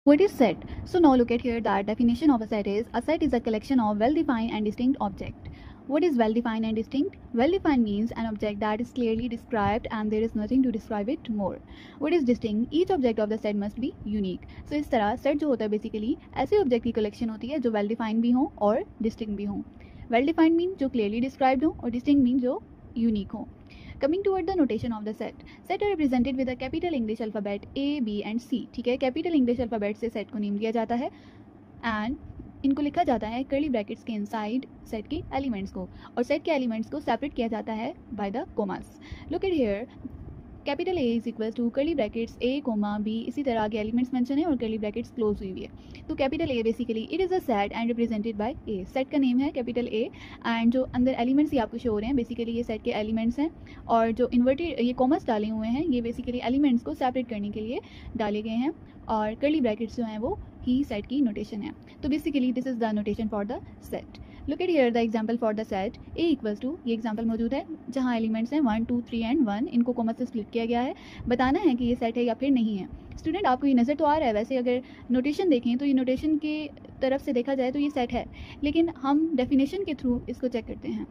What is set? So now look at here, that definition of a set is a collection of well-defined and distinct objects. What is well-defined and distinct? Well-defined means an object that is clearly described and there is nothing to describe it more. What is distinct? Each object of the set must be unique. So इस तरह set जो होता है basically ऐसे object की collection होती है जो well-defined भी हो और distinct भी हो. Well-defined means जो clearly described हो और distinct means जो unique हो. Coming toward the notation of the set are represented with a capital English alphabet A, B and C. ठीक है, capital English alphabet से set को नेम दिया जाता है and इनको लिखा जाता है कर्ली ब्रैकेट्स के इनसाइड सेट के एलिमेंट्स को और सेट के एलिमेंट्स को सेपरेट किया जाता है by the commas. Look at here, capital A is equal to curly brackets A comma B, इसी तरह आगे एलिमेंट्स मेंशन है और कर्ली ब्रैकेट्स क्लोज हुई है. तो capital A basically it is a set and represented by A. Set का name है कैपिटल ए एंड जो अंदर एलिमेंट्स ही आपको शो हो रहे हैं बेसिकली ये सेट के एलिमेंट्स हैं और जो इन्वर्टेड ये कॉमर्स डाले हुए हैं ये बेसिकली एलिमेंट्स को सेपरेट करने के लिए डाले गए हैं और कर्ली ब्रैकेट्स जो हैं वो ही सेट की नोटेशन है. तो basically this is the notation for the set. Look at here the example for the set A equals to, ये एग्जांपल मौजूद है जहां एलिमेंट्स हैं 1 2 3 एंड 1, इनको कॉमा से स्प्लिट किया गया है. बताना है कि ये सेट है या फिर नहीं है. स्टूडेंट आपको ये नज़र तो आ रहा है, वैसे अगर नोटेशन देखें तो ये नोटेशन के तरफ से देखा जाए तो ये सेट है, लेकिन हम डेफिनेशन के थ्रू इसको चेक करते हैं.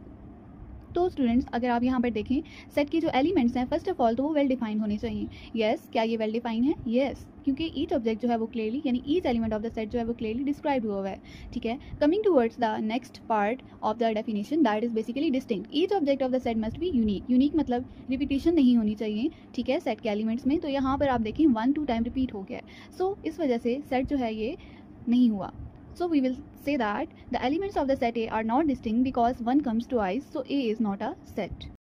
तो स्टूडेंट्स अगर आप यहाँ पर देखें सेट की जो एलिमेंट्स हैं फर्स्ट ऑफ ऑल तो वो वेल डिफाइंड होने चाहिए. यस, क्या ये वेल डिफाइंड है? यस, क्योंकि ईच ऑब्जेक्ट जो है वो क्लियरली यानी each element of the set जो है वो क्लियरली डिस्क्राइब हुआ है. ठीक है, coming towards the next part of the definition that is basically distinct. Each object of the set must be unique. Unique मतलब रिपीटिशन नहीं होनी चाहिए. ठीक है, सेट के एलिमेंट्स में तो यहाँ पर आप देखें 1 2 टाइम रिपीट हो गया है. सो इस वजह से सेट जो है ये नहीं हुआ. So we will say that the elements of the set A are not distinct because one comes twice, so A is not a set.